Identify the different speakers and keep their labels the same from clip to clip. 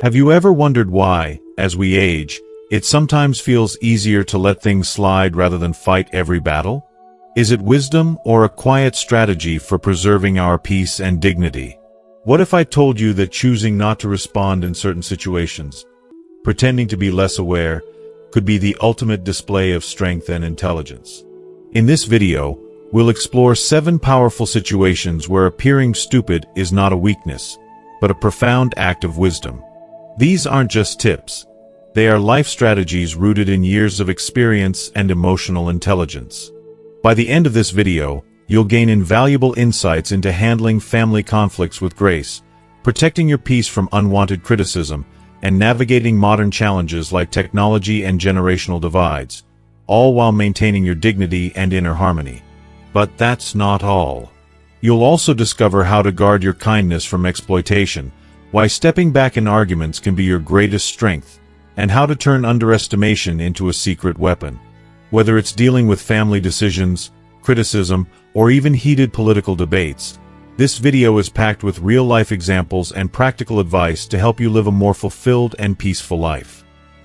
Speaker 1: Have you ever wondered why, as we age, it sometimes feels easier to let things slide rather than fight every battle? Is it wisdom or a quiet strategy for preserving our peace and dignity? What if I told you that choosing not to respond in certain situations, pretending to be less aware, could be the ultimate display of strength and intelligence? In this video, we'll explore 7 powerful situations where appearing stupid is not a weakness, but a profound act of wisdom. These aren't just tips. They are life strategies rooted in years of experience and emotional intelligence. By the end of this video, you'll gain invaluable insights into handling family conflicts with grace, protecting your peace from unwanted criticism, and navigating modern challenges like technology and generational divides, all while maintaining your dignity and inner harmony. But that's not all. You'll also discover how to guard your kindness from exploitation, why stepping back in arguments can be your greatest strength, and how to turn underestimation into a secret weapon. Whether it's dealing with family decisions, criticism, or even heated political debates, this video is packed with real-life examples and practical advice to help you live a more fulfilled and peaceful life.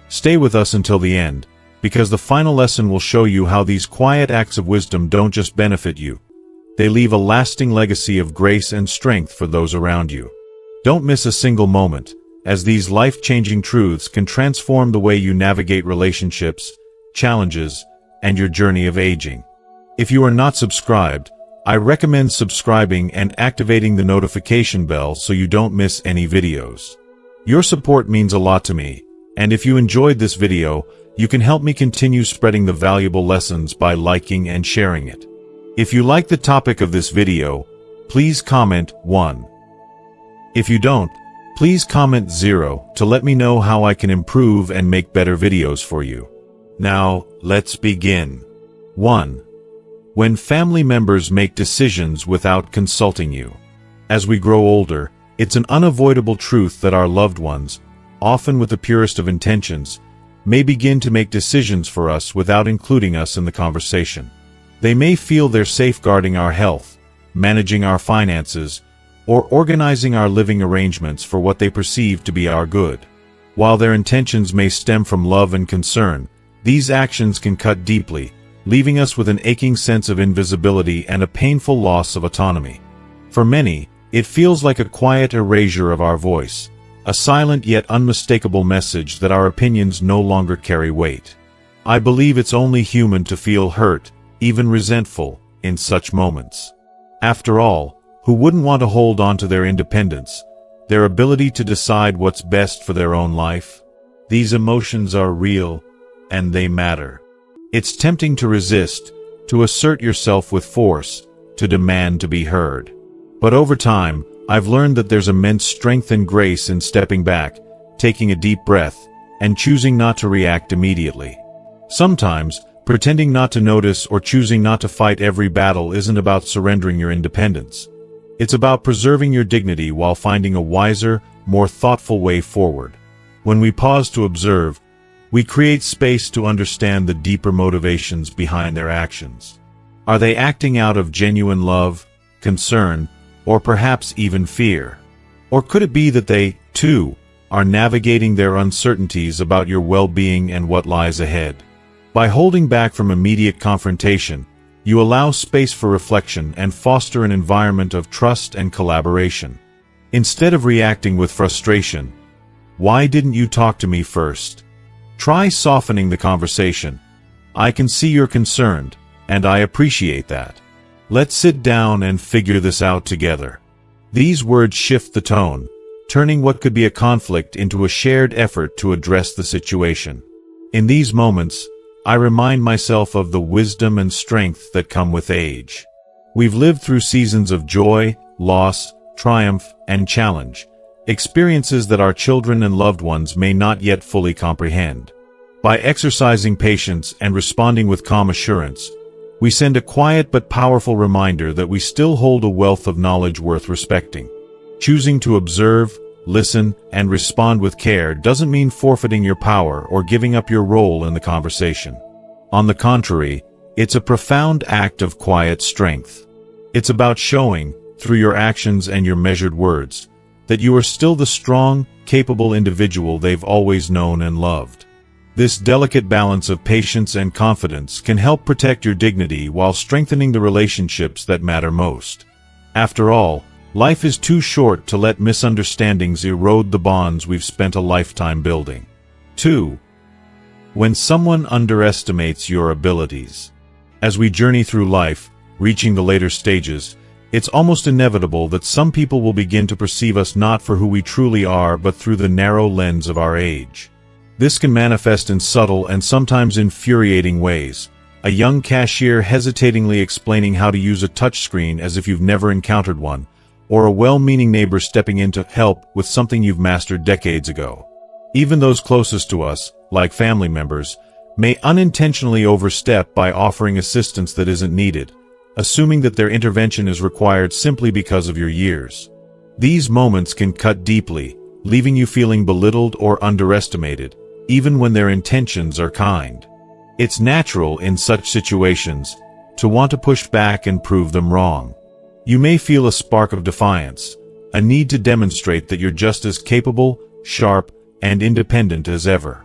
Speaker 1: Stay with us until the end, because the final lesson will show you how these quiet acts of wisdom don't just benefit you. They leave a lasting legacy of grace and strength for those around you. Don't miss a single moment, as these life-changing truths can transform the way you navigate relationships, challenges, and your journey of aging. If you are not subscribed, I recommend subscribing and activating the notification bell so you don't miss any videos. Your support means a lot to me, and if you enjoyed this video, you can help me continue spreading the valuable lessons by liking and sharing it. If you like the topic of this video, please comment 1. If you don't, please comment 0 to let me know how I can improve and make better videos for you. Now, let's begin. 1. When family members make decisions without consulting you. As we grow older, it's an unavoidable truth that our loved ones, often with the purest of intentions, may begin to make decisions for us without including us in the conversation. They may feel they're safeguarding our health, managing our finances, or organizing our living arrangements for what they perceive to be our good. While their intentions may stem from love and concern, these actions can cut deeply, leaving us with an aching sense of invisibility and a painful loss of autonomy. For many, it feels like a quiet erasure of our voice, a silent yet unmistakable message that our opinions no longer carry weight. I believe it's only human to feel hurt, even resentful, in such moments. After all, who wouldn't want to hold on to their independence, their ability to decide what's best for their own life? These emotions are real, and they matter. It's tempting to resist, to assert yourself with force, to demand to be heard. But over time, I've learned that there's immense strength and grace in stepping back, taking a deep breath, and choosing not to react immediately. Sometimes, pretending not to notice or choosing not to fight every battle isn't about surrendering your independence. It's about preserving your dignity while finding a wiser, more thoughtful way forward. When we pause to observe, we create space to understand the deeper motivations behind their actions. Are they acting out of genuine love, concern, or perhaps even fear? Or could it be that they, too, are navigating their uncertainties about your well-being and what lies ahead? By holding back from immediate confrontation, you allow space for reflection and foster an environment of trust and collaboration. Instead of reacting with frustration, "Why didn't you talk to me first?" Try softening the conversation. "I can see you're concerned, and I appreciate that. Let's sit down and figure this out together." These words shift the tone, turning what could be a conflict into a shared effort to address the situation. In these moments, I remind myself of the wisdom and strength that come with age. We've lived through seasons of joy, loss, triumph, and challenge, experiences that our children and loved ones may not yet fully comprehend. By exercising patience and responding with calm assurance, we send a quiet but powerful reminder that we still hold a wealth of knowledge worth respecting. Choosing to observe, listen, and respond with care doesn't mean forfeiting your power or giving up your role in the conversation. On the contrary, it's a profound act of quiet strength. It's about showing, through your actions and your measured words, that you are still the strong, capable individual they've always known and loved. This delicate balance of patience and confidence can help protect your dignity while strengthening the relationships that matter most. After all, life is too short to let misunderstandings erode the bonds we've spent a lifetime building. 2. When someone underestimates your abilities. As we journey through life, reaching the later stages, it's almost inevitable that some people will begin to perceive us not for who we truly are but through the narrow lens of our age. This can manifest in subtle and sometimes infuriating ways. A young cashier hesitatingly explaining how to use a touchscreen as if you've never encountered one, or a well-meaning neighbor stepping in to help with something you've mastered decades ago. Even those closest to us, like family members, may unintentionally overstep by offering assistance that isn't needed, assuming that their intervention is required simply because of your years. These moments can cut deeply, leaving you feeling belittled or underestimated, even when their intentions are kind. It's natural in such situations to want to push back and prove them wrong. You may feel a spark of defiance, a need to demonstrate that you're just as capable, sharp, and independent as ever.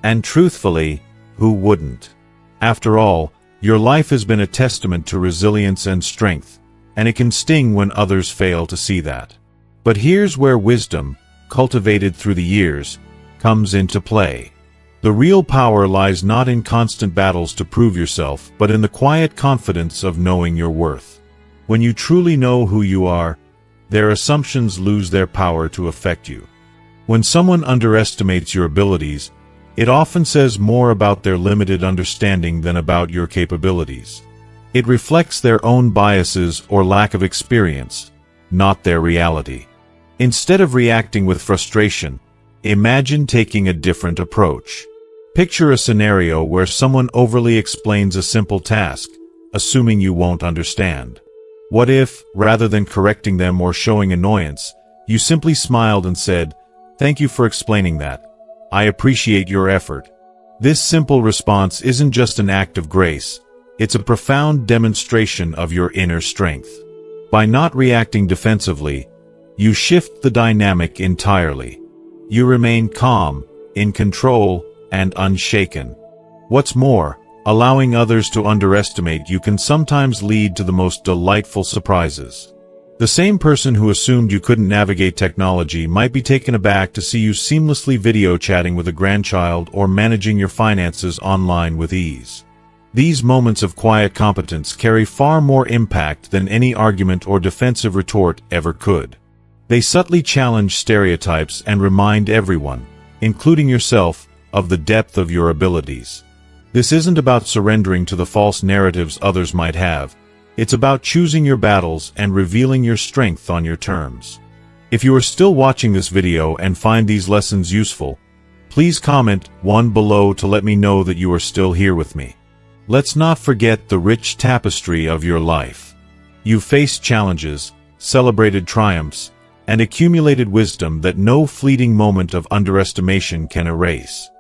Speaker 1: And truthfully, who wouldn't? After all, your life has been a testament to resilience and strength, and it can sting when others fail to see that. But here's where wisdom, cultivated through the years, comes into play. The real power lies not in constant battles to prove yourself, but in the quiet confidence of knowing your worth. When you truly know who you are, their assumptions lose their power to affect you. When someone underestimates your abilities, it often says more about their limited understanding than about your capabilities. It reflects their own biases or lack of experience, not their reality. Instead of reacting with frustration, imagine taking a different approach. Picture a scenario where someone overly explains a simple task, assuming you won't understand. What if, rather than correcting them or showing annoyance, you simply smiled and said, "Thank you for explaining that. I appreciate your effort." This simple response isn't just an act of grace, it's a profound demonstration of your inner strength. By not reacting defensively, you shift the dynamic entirely. You remain calm, in control, and unshaken. What's more, allowing others to underestimate you can sometimes lead to the most delightful surprises. The same person who assumed you couldn't navigate technology might be taken aback to see you seamlessly video chatting with a grandchild or managing your finances online with ease. These moments of quiet competence carry far more impact than any argument or defensive retort ever could. They subtly challenge stereotypes and remind everyone, including yourself, of the depth of your abilities. This isn't about surrendering to the false narratives others might have. It's about choosing your battles and revealing your strength on your terms. If you are still watching this video and find these lessons useful, please comment one below to let me know that you are still here with me. Let's not forget the rich tapestry of your life. You've faced challenges, celebrated triumphs, and accumulated wisdom that no fleeting moment of underestimation can erase.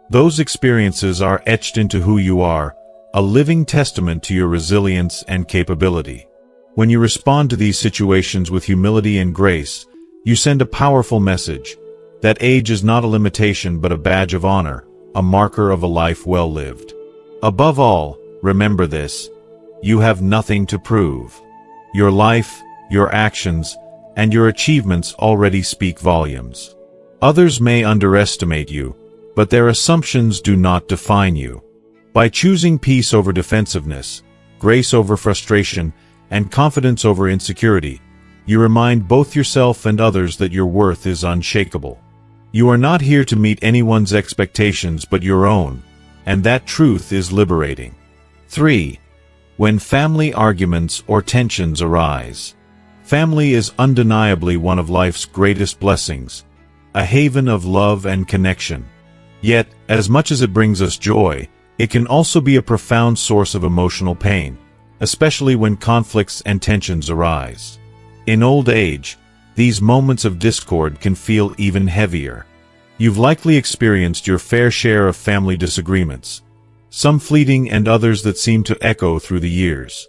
Speaker 1: Those experiences are etched into who you are, a living testament to your resilience and capability. When you respond to these situations with humility and grace, you send a powerful message that age is not a limitation but a badge of honor, a marker of a life well lived. Above all, remember this: you have nothing to prove. Your life, your actions, and your achievements already speak volumes. Others may underestimate you, but their assumptions do not define you. By choosing peace over defensiveness, grace over frustration, and confidence over insecurity, you remind both yourself and others that your worth is unshakable. You are not here to meet anyone's expectations but your own, and that truth is liberating. 3. When family arguments or tensions arise. Family is undeniably one of life's greatest blessings, a haven of love and connection. Yet, as much as it brings us joy, it can also be a profound source of emotional pain, especially when conflicts and tensions arise. In old age, these moments of discord can feel even heavier. You've likely experienced your fair share of family disagreements, some fleeting and others that seem to echo through the years.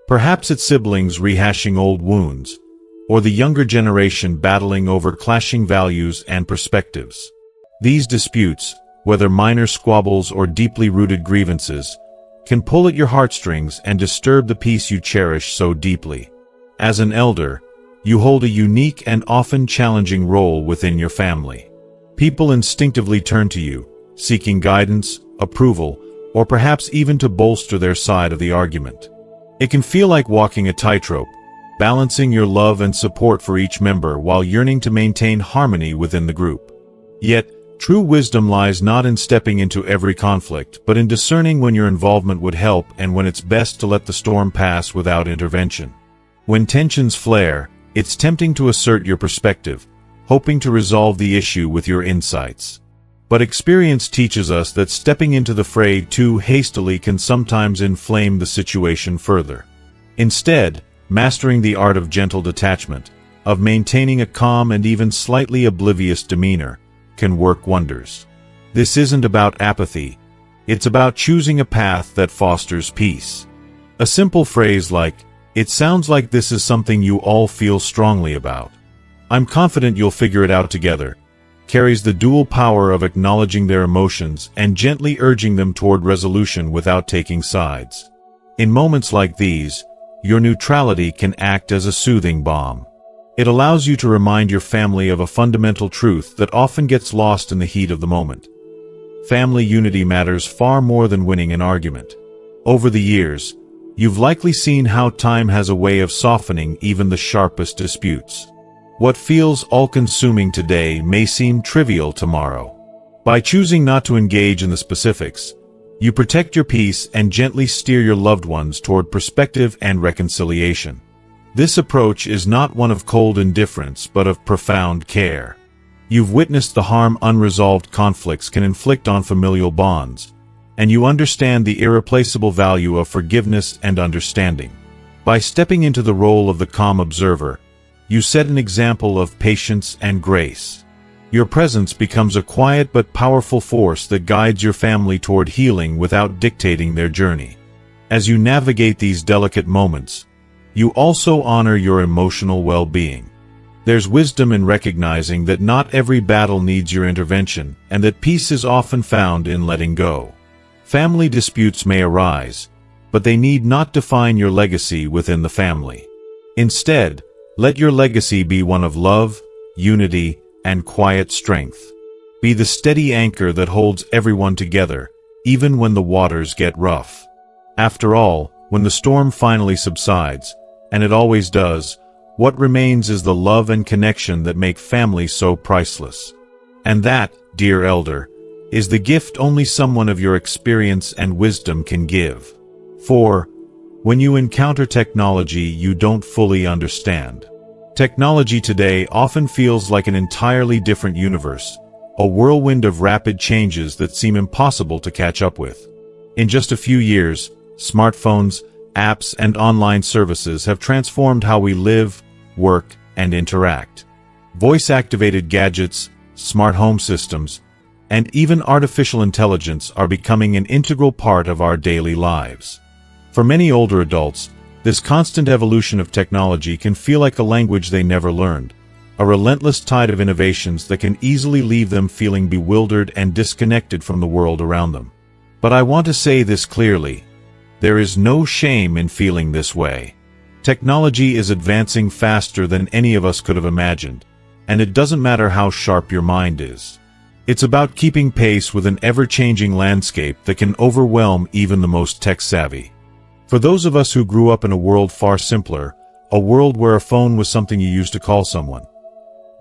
Speaker 1: Perhaps it's siblings rehashing old wounds, or the younger generation battling over clashing values and perspectives. These disputes, whether minor squabbles or deeply rooted grievances, can pull at your heartstrings and disturb the peace you cherish so deeply. As an elder, you hold a unique and often challenging role within your family. People instinctively turn to you, seeking guidance, approval, or perhaps even to bolster their side of the argument. It can feel like walking a tightrope, balancing your love and support for each member while yearning to maintain harmony within the group. Yet, true wisdom lies not in stepping into every conflict, but in discerning when your involvement would help and when it's best to let the storm pass without intervention. When tensions flare, it's tempting to assert your perspective, hoping to resolve the issue with your insights. But experience teaches us that stepping into the fray too hastily can sometimes inflame the situation further. Instead, mastering the art of gentle detachment, of maintaining a calm and even slightly oblivious demeanor, can work wonders. This isn't about apathy, it's about choosing a path that fosters peace. A simple phrase like, "It sounds like this is something you all feel strongly about. I'm confident you'll figure it out together," carries the dual power of acknowledging their emotions and gently urging them toward resolution without taking sides. In moments like these, your neutrality can act as a soothing balm. It allows you to remind your family of a fundamental truth that often gets lost in the heat of the moment. Family unity matters far more than winning an argument. Over the years, you've likely seen how time has a way of softening even the sharpest disputes. What feels all-consuming today may seem trivial tomorrow. By choosing not to engage in the specifics, you protect your peace and gently steer your loved ones toward perspective and reconciliation. This approach is not one of cold indifference but of profound care. You've witnessed the harm unresolved conflicts can inflict on familial bonds, and you understand the irreplaceable value of forgiveness and understanding. By stepping into the role of the calm observer, you set an example of patience and grace. Your presence becomes a quiet but powerful force that guides your family toward healing without dictating their journey. As you navigate these delicate moments, you also honor your emotional well-being. There's wisdom in recognizing that not every battle needs your intervention, and that peace is often found in letting go. Family disputes may arise, but they need not define your legacy within the family. Instead, let your legacy be one of love, unity, and quiet strength. Be the steady anchor that holds everyone together, even when the waters get rough. After all, when the storm finally subsides, and it always does, what remains is the love and connection that make family so priceless. And that, dear elder, is the gift only someone of your experience and wisdom can give. For, when you encounter technology you don't fully understand. Technology today often feels like an entirely different universe, a whirlwind of rapid changes that seem impossible to catch up with. In just a few years, smartphones, apps, and online services have transformed how we live, work, and interact. Voice-activated gadgets, smart home systems, and even artificial intelligence are becoming an integral part of our daily lives. For many older adults, this constant evolution of technology can feel like a language they never learned, a relentless tide of innovations that can easily leave them feeling bewildered and disconnected from the world around them. But I want to say this clearly: there is no shame in feeling this way. Technology is advancing faster than any of us could have imagined, and it doesn't matter how sharp your mind is. It's about keeping pace with an ever-changing landscape that can overwhelm even the most tech-savvy. For those of us who grew up in a world far simpler, a world where a phone was something you used to call someone.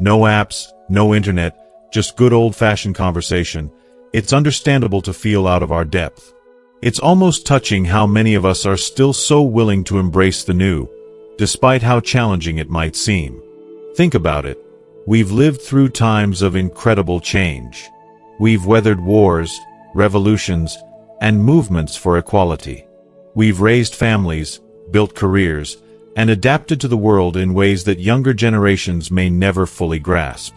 Speaker 1: No apps, no internet, just good old-fashioned conversation, it's understandable to feel out of our depth. It's almost touching how many of us are still so willing to embrace the new, despite how challenging it might seem. Think about it. We've lived through times of incredible change. We've weathered wars, revolutions, and movements for equality. We've raised families, built careers, and adapted to the world in ways that younger generations may never fully grasp.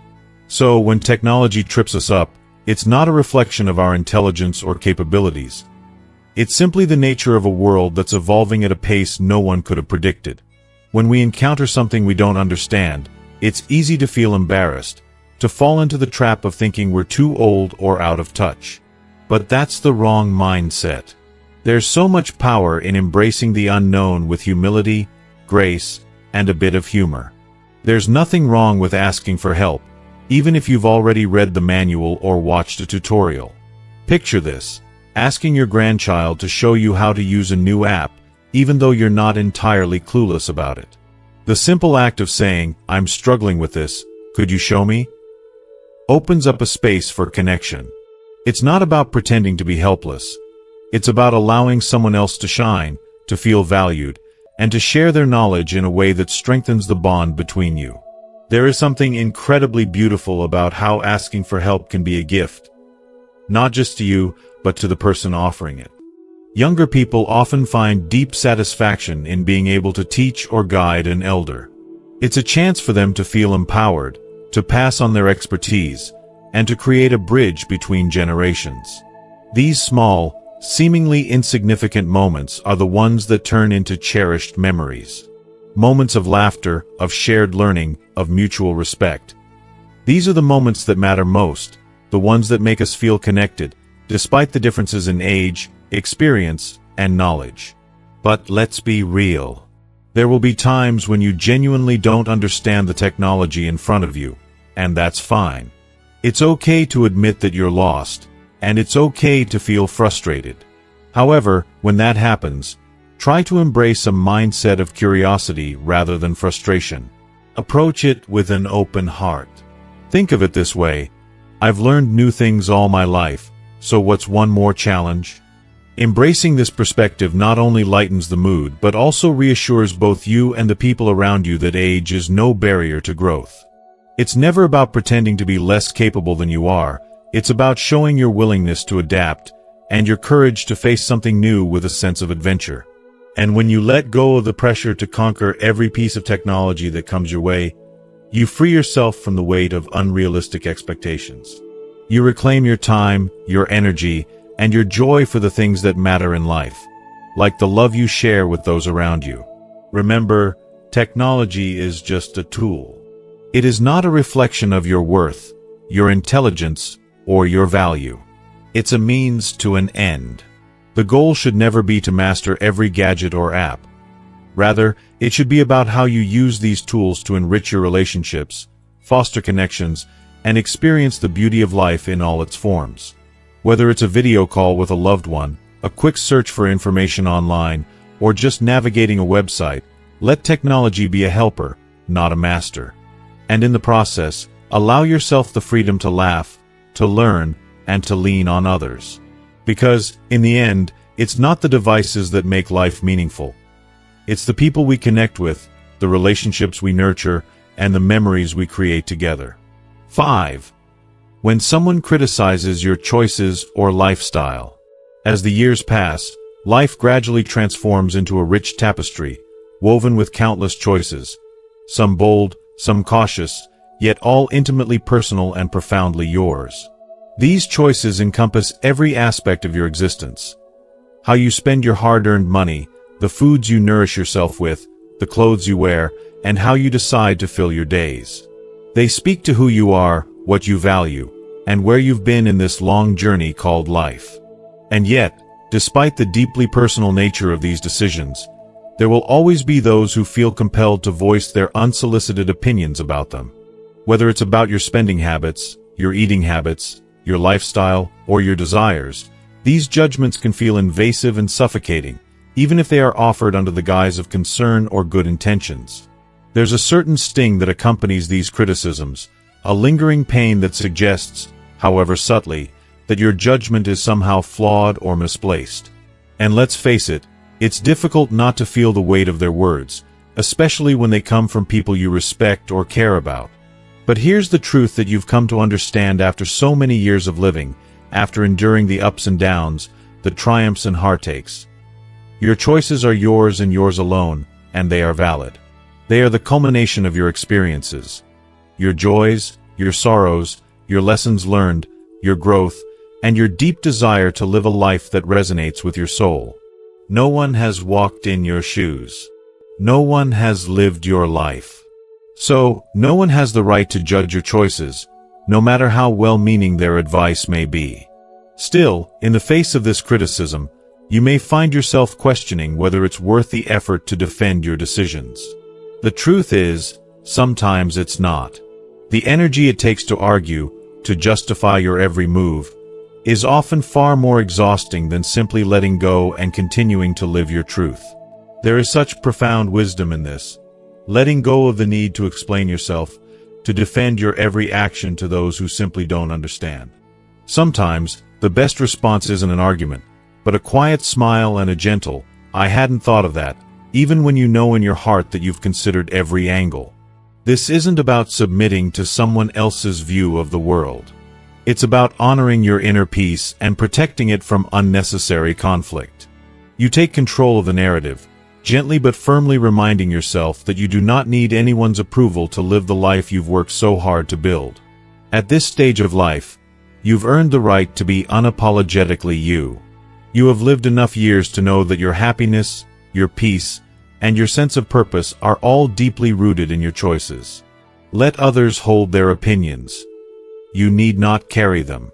Speaker 1: So, when technology trips us up, it's not a reflection of our intelligence or capabilities. It's simply the nature of a world that's evolving at a pace no one could have predicted. When we encounter something we don't understand, it's easy to feel embarrassed, to fall into the trap of thinking we're too old or out of touch. But that's the wrong mindset. There's so much power in embracing the unknown with humility, grace, and a bit of humor. There's nothing wrong with asking for help, even if you've already read the manual or watched a tutorial. Picture this: asking your grandchild to show you how to use a new app, even though you're not entirely clueless about it. The simple act of saying, "I'm struggling with this, could you show me?" opens up a space for connection. It's not about pretending to be helpless. It's about allowing someone else to shine, to feel valued, and to share their knowledge in a way that strengthens the bond between you. There is something incredibly beautiful about how asking for help can be a gift, not just to you, but to the person offering it. Younger people often find deep satisfaction in being able to teach or guide an elder. It's a chance for them to feel empowered, to pass on their expertise, and to create a bridge between generations. These small, seemingly insignificant moments are the ones that turn into cherished memories. Moments of laughter, of shared learning, of mutual respect. These are the moments that matter most, the ones that make us feel connected, despite the differences in age, experience, and knowledge. But let's be real. There will be times when you genuinely don't understand the technology in front of you, and that's fine. It's okay to admit that you're lost, and it's okay to feel frustrated. However, when that happens, try to embrace a mindset of curiosity rather than frustration. Approach it with an open heart. Think of it this way: I've learned new things all my life, so what's one more challenge? Embracing this perspective not only lightens the mood but also reassures both you and the people around you that age is no barrier to growth. It's never about pretending to be less capable than you are. It's about showing your willingness to adapt and your courage to face something new with a sense of adventure. And when you let go of the pressure to conquer every piece of technology that comes your way, you free yourself from the weight of unrealistic expectations. You reclaim your time, your energy, and your joy for the things that matter in life, like the love you share with those around you. Remember, technology is just a tool. It is not a reflection of your worth, your intelligence, or your value. It's a means to an end. The goal should never be to master every gadget or app. Rather, it should be about how you use these tools to enrich your relationships, foster connections, and experience the beauty of life in all its forms. Whether it's a video call with a loved one, a quick search for information online, or just navigating a website, let technology be a helper, not a master. And in the process, allow yourself the freedom to laugh, to learn, and to lean on others. Because, in the end, it's not the devices that make life meaningful. It's the people we connect with, the relationships we nurture, and the memories we create together. 5. When someone criticizes your choices or lifestyle. As the years pass, life gradually transforms into a rich tapestry, woven with countless choices, some bold, some cautious, yet all intimately personal and profoundly yours. These choices encompass every aspect of your existence. How you spend your hard-earned money, the foods you nourish yourself with, the clothes you wear, and how you decide to fill your days. They speak to who you are, what you value, and where you've been in this long journey called life. And yet, despite the deeply personal nature of these decisions, there will always be those who feel compelled to voice their unsolicited opinions about them. Whether it's about your spending habits, your eating habits, your lifestyle, or your desires, these judgments can feel invasive and suffocating, even if they are offered under the guise of concern or good intentions. There's a certain sting that accompanies these criticisms, a lingering pain that suggests, however subtly, that your judgment is somehow flawed or misplaced. And let's face it, it's difficult not to feel the weight of their words, especially when they come from people you respect or care about. But here's the truth that you've come to understand after so many years of living, after enduring the ups and downs, the triumphs and heartaches. Your choices are yours and yours alone, and they are valid. They are the culmination of your experiences, your joys, your sorrows, your lessons learned, your growth, and your deep desire to live a life that resonates with your soul. No one has walked in your shoes. no one has lived your life. So, no one has the right to judge your choices, no matter how well-meaning their advice may be. Still, in the face of this criticism, you may find yourself questioning whether it's worth the effort to defend your decisions. The truth is, sometimes it's not. The energy it takes to argue, to justify your every move, is often far more exhausting than simply letting go and continuing to live your truth. There is such profound wisdom in this, letting go of the need to explain yourself, to defend your every action to those who simply don't understand. Sometimes, the best response isn't an argument, but a quiet smile and a gentle, "I hadn't thought of that," even when you know in your heart that you've considered every angle. This isn't about submitting to someone else's view of the world. It's about honoring your inner peace and protecting it from unnecessary conflict. You take control of the narrative, gently but firmly reminding yourself that you do not need anyone's approval to live the life you've worked so hard to build. At this stage of life, you've earned the right to be unapologetically you. You have lived enough years to know that your happiness, your peace, and your sense of purpose are all deeply rooted in your choices. Let others hold their opinions. You need not carry them.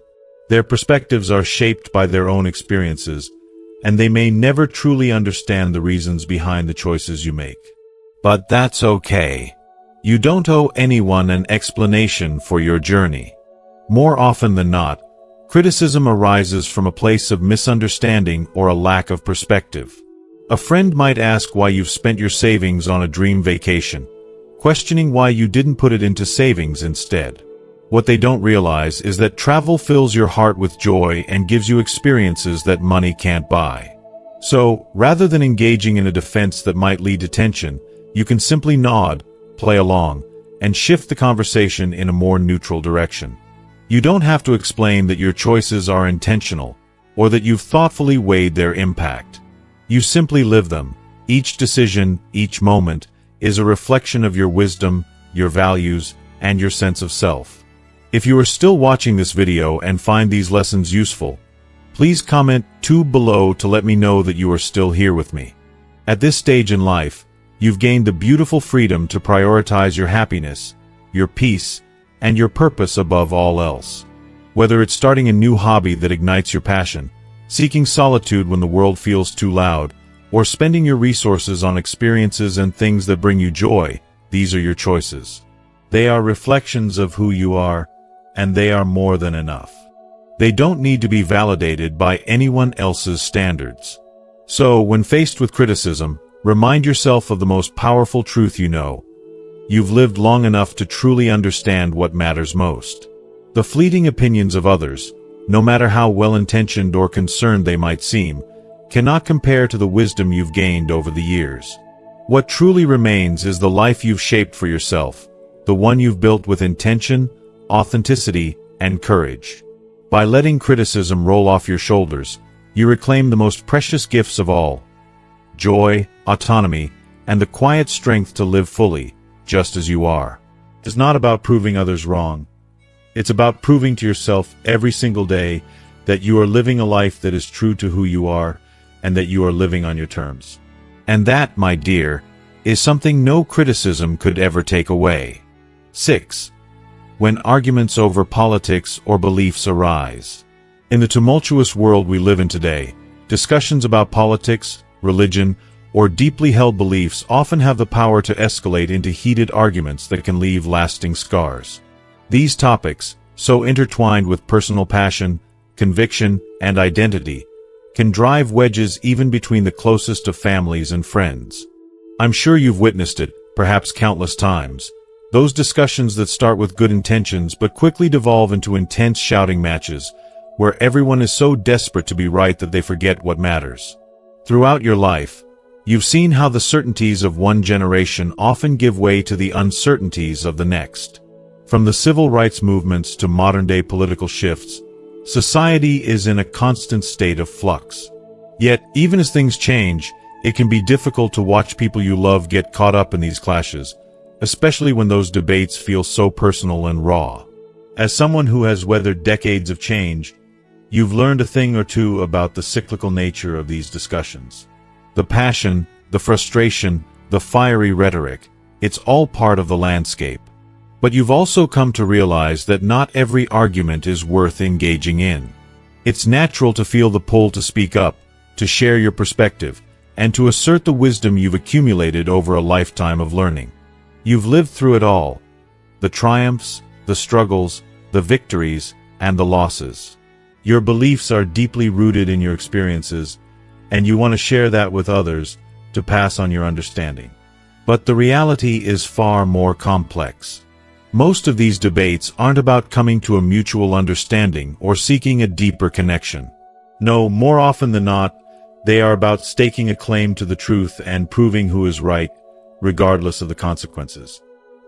Speaker 1: Their perspectives are shaped by their own experiences, and they may never truly understand the reasons behind the choices you make. But that's okay. You don't owe anyone an explanation for your journey. More often than not, criticism arises from a place of misunderstanding or a lack of perspective. A friend might ask why you've spent your savings on a dream vacation, questioning why you didn't put it into savings instead. What they don't realize is that travel fills your heart with joy and gives you experiences that money can't buy. So, rather than engaging in a defense that might lead to tension, you can simply nod, play along, and shift the conversation in a more neutral direction. You don't have to explain that your choices are intentional, or that you've thoughtfully weighed their impact. You simply live them. Each decision, each moment, is a reflection of your wisdom, your values, and your sense of self. If you are still watching this video and find these lessons useful, please comment 2 below to let me know that you are still here with me. At this stage in life, you've gained the beautiful freedom to prioritize your happiness, your peace, and your purpose above all else. Whether it's starting a new hobby that ignites your passion, seeking solitude when the world feels too loud, or spending your resources on experiences and things that bring you joy, these are your choices. They are reflections of who you are, and they are more than enough. They don't need to be validated by anyone else's standards. So, when faced with criticism, remind yourself of the most powerful truth you know. You've lived long enough to truly understand what matters most. The fleeting opinions of others, no matter how well-intentioned or concerned they might seem, cannot compare to the wisdom you've gained over the years. What truly remains is the life you've shaped for yourself, the one you've built with intention, authenticity, and courage. By letting criticism roll off your shoulders, you reclaim the most precious gifts of all: joy, autonomy, and the quiet strength to live fully, just as you are. It's not about proving others wrong. It's about proving to yourself every single day that you are living a life that is true to who you are, and that you are living on your terms. And that, my dear, is something no criticism could ever take away. 6. When arguments over politics or beliefs arise. In the tumultuous world we live in today, discussions about politics, religion, or deeply held beliefs often have the power to escalate into heated arguments that can leave lasting scars. These topics, so intertwined with personal passion, conviction, and identity, can drive wedges even between the closest of families and friends. I'm sure you've witnessed it, perhaps countless times. Those discussions that start with good intentions but quickly devolve into intense shouting matches, where everyone is so desperate to be right that they forget what matters. Throughout your life, you've seen how the certainties of one generation often give way to the uncertainties of the next. From the civil rights movements to modern-day political shifts, society is in a constant state of flux. Yet, even as things change, it can be difficult to watch people you love get caught up in these clashes, especially when those debates feel so personal and raw. As someone who has weathered decades of change, you've learned a thing or two about the cyclical nature of these discussions. The passion, the frustration, the fiery rhetoric, it's all part of the landscape. But you've also come to realize that not every argument is worth engaging in. It's natural to feel the pull to speak up, to share your perspective, and to assert the wisdom you've accumulated over a lifetime of learning. You've lived through it all: the triumphs, the struggles, the victories, and the losses. Your beliefs are deeply rooted in your experiences, and you want to share that with others to pass on your understanding. But the reality is far more complex. Most of these debates aren't about coming to a mutual understanding or seeking a deeper connection. No, more often than not, they are about staking a claim to the truth and proving who is right, regardless of the consequences.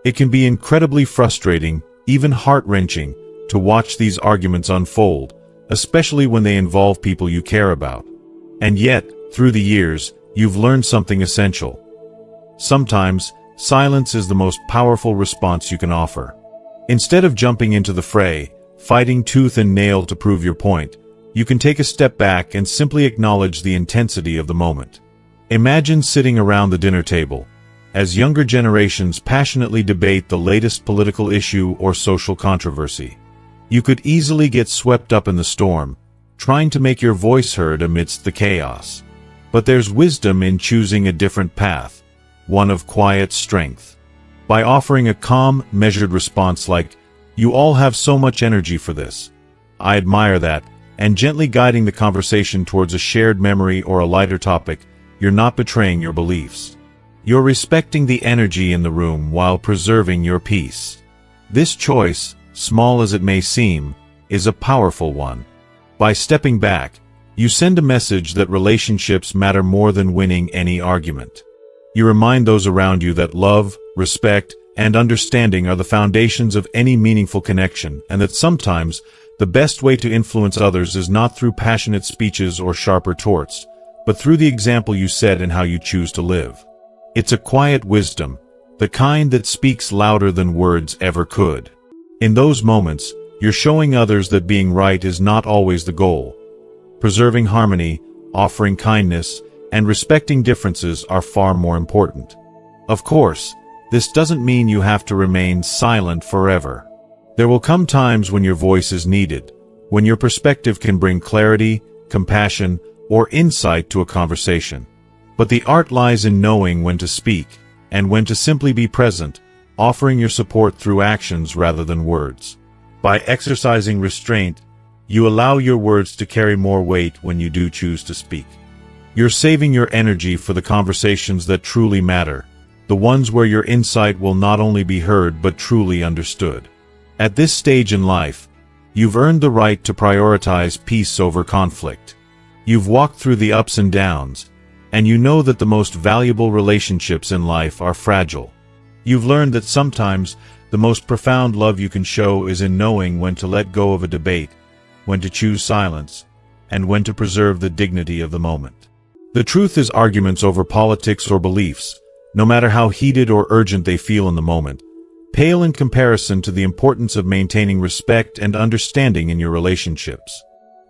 Speaker 1: It can be incredibly frustrating, even heart-wrenching, to watch these arguments unfold, especially when they involve people you care about. And yet, through the years, you've learned something essential. Sometimes, silence is the most powerful response you can offer. Instead of jumping into the fray, fighting tooth and nail to prove your point, you can take a step back and simply acknowledge the intensity of the moment. Imagine sitting around the dinner table, as younger generations passionately debate the latest political issue or social controversy. You could easily get swept up in the storm, trying to make your voice heard amidst the chaos. But there's wisdom in choosing a different path, one of quiet strength. By offering a calm, measured response like, "You all have so much energy for this. I admire that," and gently guiding the conversation towards a shared memory or a lighter topic, you're not betraying your beliefs. You're respecting the energy in the room while preserving your peace. This choice, small as it may seem, is a powerful one. By stepping back, you send a message that relationships matter more than winning any argument. You remind those around you that love, respect, and understanding are the foundations of any meaningful connection, and that sometimes the best way to influence others is not through passionate speeches or sharp retorts, but through the example you set and how you choose to live. It's a quiet wisdom, the kind that speaks louder than words ever could. In those moments, you're showing others that being right is not always the goal. Preserving harmony, offering kindness, and respecting differences are far more important. Of course, this doesn't mean you have to remain silent forever. There will come times when your voice is needed, when your perspective can bring clarity, compassion, or insight to a conversation. But the art lies in knowing when to speak, and when to simply be present, offering your support through actions rather than words. By exercising restraint, you allow your words to carry more weight when you do choose to speak. You're saving your energy for the conversations that truly matter, the ones where your insight will not only be heard but truly understood. At this stage in life, you've earned the right to prioritize peace over conflict. You've walked through the ups and downs, and you know that the most valuable relationships in life are fragile. You've learned that sometimes the most profound love you can show is in knowing when to let go of a debate, when to choose silence, and when to preserve the dignity of the moment. The truth is, arguments over politics or beliefs, no matter how heated or urgent they feel in the moment, pale in comparison to the importance of maintaining respect and understanding in your relationships.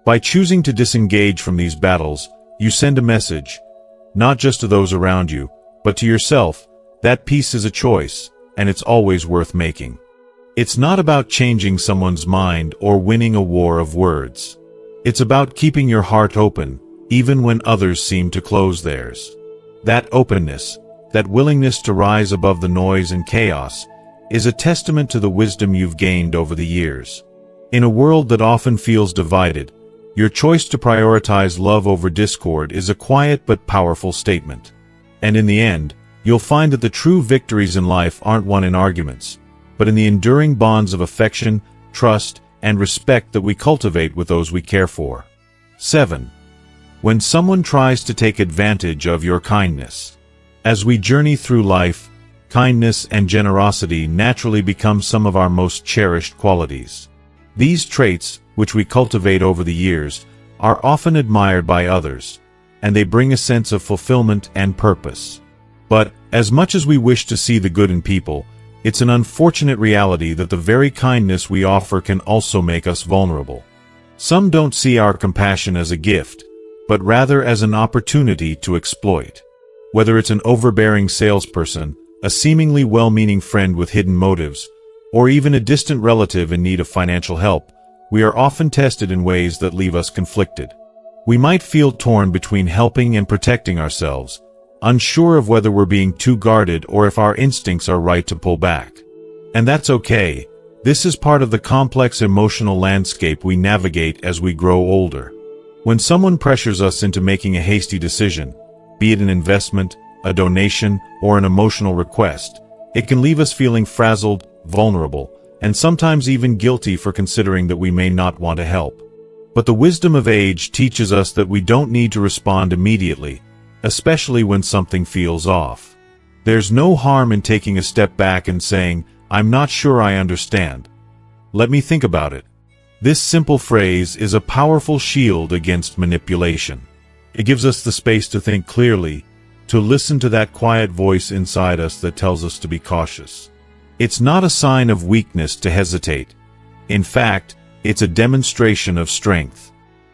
Speaker 1: By choosing to disengage from these battles, you send a message, not just to those around you, but to yourself, that peace is a choice, and it's always worth making. It's not about changing someone's mind or winning a war of words. It's about keeping your heart open, even when others seem to close theirs. That openness, that willingness to rise above the noise and chaos, is a testament to the wisdom you've gained over the years. In a world that often feels divided, your choice to prioritize love over discord is a quiet but powerful statement. And in the end, you'll find that the true victories in life aren't won in arguments, but in the enduring bonds of affection, trust, and respect that we cultivate with those we care for. 7. When someone tries to take advantage of your kindness. As we journey through life, kindness and generosity naturally become some of our most cherished qualities. These traits, which we cultivate over the years, are often admired by others, and they bring a sense of fulfillment and purpose. But, as much as we wish to see the good in people, it's an unfortunate reality that the very kindness we offer can also make us vulnerable. Some don't see our compassion as a gift, but rather as an opportunity to exploit. Whether it's an overbearing salesperson, a seemingly well-meaning friend with hidden motives, or even a distant relative in need of financial help, we are often tested in ways that leave us conflicted. We might feel torn between helping and protecting ourselves, unsure of whether we're being too guarded or if our instincts are right to pull back. And that's okay. This is part of the complex emotional landscape we navigate as we grow older. When someone pressures us into making a hasty decision, be it an investment, a donation, or an emotional request, it can leave us feeling frazzled, vulnerable, and sometimes even guilty for considering that we may not want to help. But the wisdom of age teaches us that we don't need to respond immediately, especially when something feels off. There's no harm in taking a step back and saying, "I'm not sure I understand. Let me think about it." This simple phrase is a powerful shield against manipulation. It gives us the space to think clearly, to listen to that quiet voice inside us that tells us to be cautious. It's not a sign of weakness to hesitate. In fact, it's a demonstration of strength.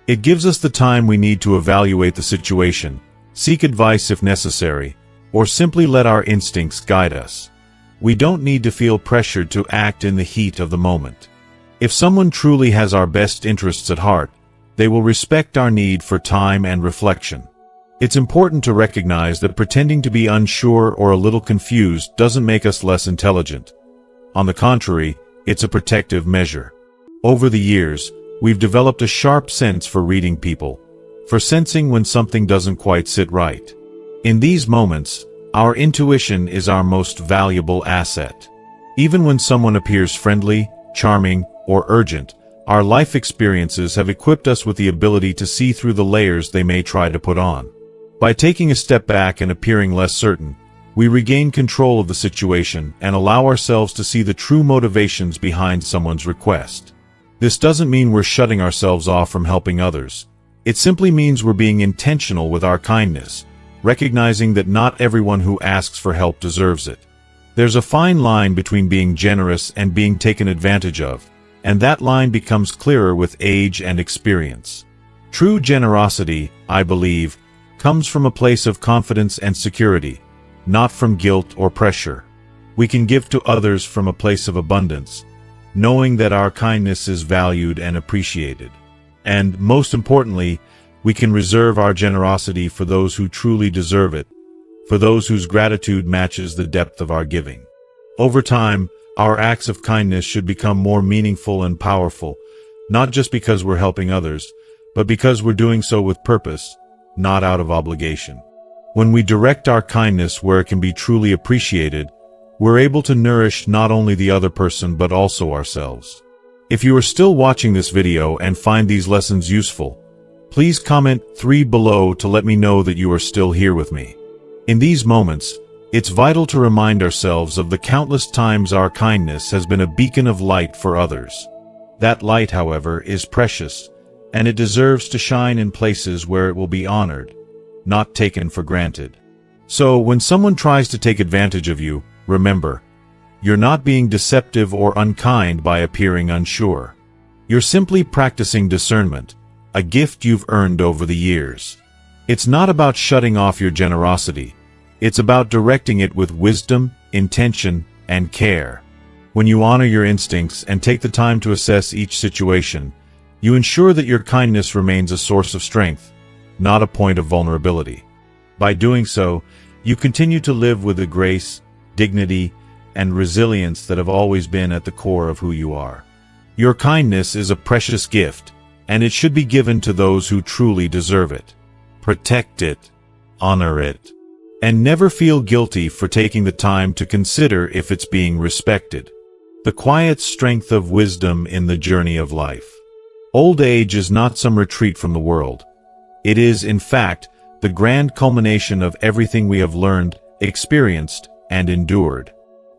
Speaker 1: It gives us the time we need to evaluate the situation, seek advice if necessary, or simply let our instincts guide us. We don't need to feel pressured to act in the heat of the moment. If someone truly has our best interests at heart, they will respect our need for time and reflection. It's important to recognize that pretending to be unsure or a little confused doesn't make us less intelligent. On the contrary, it's a protective measure. Over the years, we've developed a sharp sense for reading people, for sensing when something doesn't quite sit right. In these moments, our intuition is our most valuable asset. Even when someone appears friendly, charming, or urgent, our life experiences have equipped us with the ability to see through the layers they may try to put on. By taking a step back and appearing less certain, we regain control of the situation and allow ourselves to see the true motivations behind someone's request. This doesn't mean we're shutting ourselves off from helping others. It simply means we're being intentional with our kindness, recognizing that not everyone who asks for help deserves it. There's a fine line between being generous and being taken advantage of, and that line becomes clearer with age and experience. True generosity, I believe, comes from a place of confidence and security, not from guilt or pressure. We can give to others from a place of abundance, knowing that our kindness is valued and appreciated. And, most importantly, we can reserve our generosity for those who truly deserve it, for those whose gratitude matches the depth of our giving. Over time, our acts of kindness should become more meaningful and powerful, not just because we're helping others, but because we're doing so with purpose, not out of obligation. When we direct our kindness where it can be truly appreciated, we're able to nourish not only the other person but also ourselves. If you are still watching this video and find these lessons useful, please comment 3 below to let me know that you are still here with me. In these moments, it's vital to remind ourselves of the countless times our kindness has been a beacon of light for others. That light, however, is precious, and it deserves to shine in places where it will be honored, not taken for granted. So, when someone tries to take advantage of you, remember, you're not being deceptive or unkind by appearing unsure. You're simply practicing discernment, a gift you've earned over the years. It's not about shutting off your generosity. It's about directing it with wisdom, intention, and care. When you honor your instincts and take the time to assess each situation, you ensure that your kindness remains a source of strength, not a point of vulnerability. By doing so, you continue to live with the grace, dignity, and resilience that have always been at the core of who you are. Your kindness is a precious gift, and it should be given to those who truly deserve it. Protect it, honor it, and never feel guilty for taking the time to consider if it's being respected. The quiet strength of wisdom in the journey of life. Old age is not some retreat from the world. It is, in fact, the grand culmination of everything we have learned, experienced, and endured.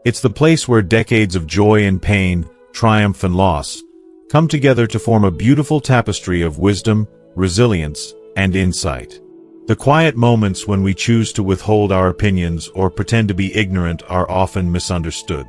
Speaker 1: It's the place where decades of joy and pain, triumph and loss, come together to form a beautiful tapestry of wisdom, resilience, and insight. The quiet moments when we choose to withhold our opinions or pretend to be ignorant are often misunderstood.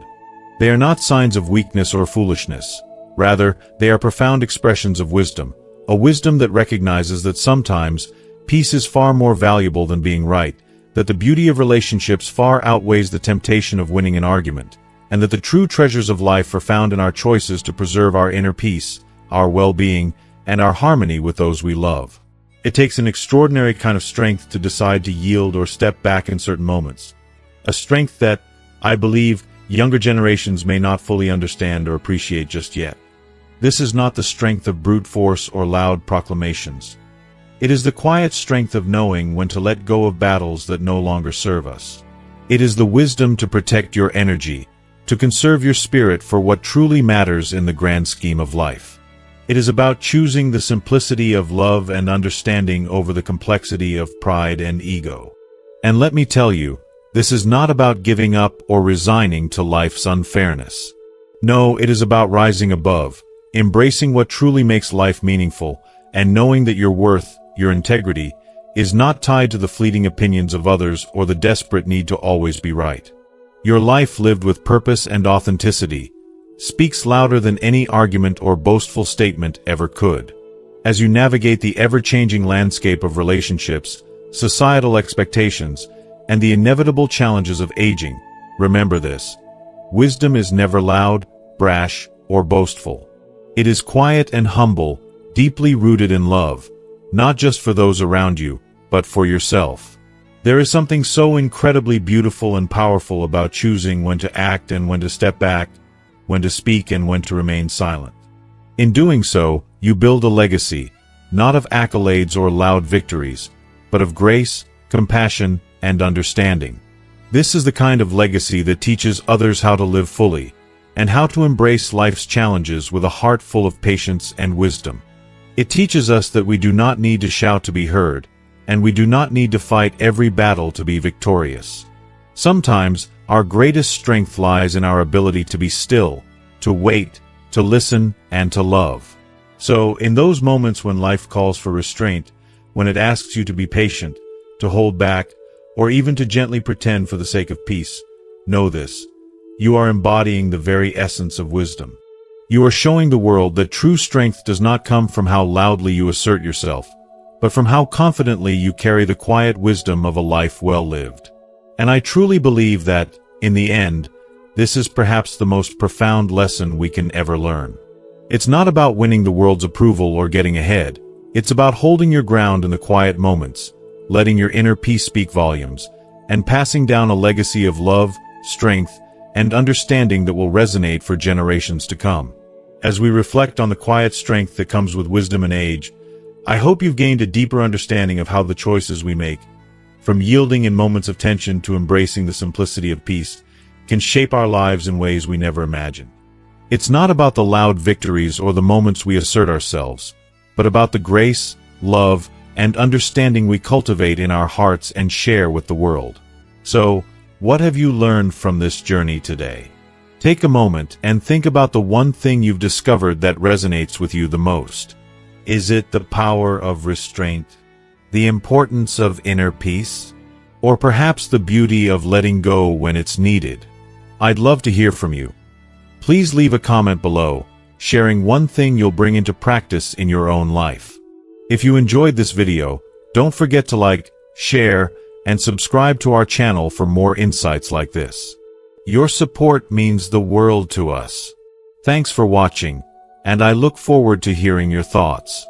Speaker 1: They are not signs of weakness or foolishness. Rather, they are profound expressions of wisdom, a wisdom that recognizes that sometimes peace is far more valuable than being right, that the beauty of relationships far outweighs the temptation of winning an argument, and that the true treasures of life are found in our choices to preserve our inner peace, our well-being, and our harmony with those we love. It takes an extraordinary kind of strength to decide to yield or step back in certain moments. A strength that, I believe, younger generations may not fully understand or appreciate just yet. This is not the strength of brute force or loud proclamations. It is the quiet strength of knowing when to let go of battles that no longer serve us. It is the wisdom to protect your energy, to conserve your spirit for what truly matters in the grand scheme of life. It is about choosing the simplicity of love and understanding over the complexity of pride and ego. And let me tell you, this is not about giving up or resigning to life's unfairness. No, it is about rising above, embracing what truly makes life meaningful, and knowing that your worth, your integrity, is not tied to the fleeting opinions of others or the desperate need to always be right. Your life lived with purpose and authenticity speaks louder than any argument or boastful statement ever could. As you navigate the ever-changing landscape of relationships, societal expectations, and the inevitable challenges of aging, remember this: wisdom is never loud, brash, or boastful. It is quiet and humble, deeply rooted in love, not just for those around you, but for yourself. There is something so incredibly beautiful and powerful about choosing when to act and when to step back, when to speak and when to remain silent. In doing so, you build a legacy, not of accolades or loud victories, but of grace, compassion, and understanding. This is the kind of legacy that teaches others how to live fully, and how to embrace life's challenges with a heart full of patience and wisdom. It teaches us that we do not need to shout to be heard, and we do not need to fight every battle to be victorious. Sometimes, our greatest strength lies in our ability to be still, to wait, to listen, and to love. So, in those moments when life calls for restraint, when it asks you to be patient, to hold back, or even to gently pretend for the sake of peace, know this: you are embodying the very essence of wisdom. You are showing the world that true strength does not come from how loudly you assert yourself, but from how confidently you carry the quiet wisdom of a life well lived. And I truly believe that, in the end, this is perhaps the most profound lesson we can ever learn. It's not about winning the world's approval or getting ahead. It's about holding your ground in the quiet moments, letting your inner peace speak volumes, and passing down a legacy of love, strength, and understanding that will resonate for generations to come. As we reflect on the quiet strength that comes with wisdom and age, I hope you've gained a deeper understanding of how the choices we make, from yielding in moments of tension to embracing the simplicity of peace, can shape our lives in ways we never imagined. It's not about the loud victories or the moments we assert ourselves, but about the grace, love, and understanding we cultivate in our hearts and share with the world. So, what have you learned from this journey today? Take a moment and think about the one thing you've discovered that resonates with you the most. Is it the power of restraint, the importance of inner peace, or perhaps the beauty of letting go when it's needed? I'd love to hear from you. Please leave a comment below, sharing one thing you'll bring into practice in your own life. If you enjoyed this video, don't forget to like, share, and subscribe to our channel for more insights like this. Your support means the world to us. Thanks for watching, and I look forward to hearing your thoughts.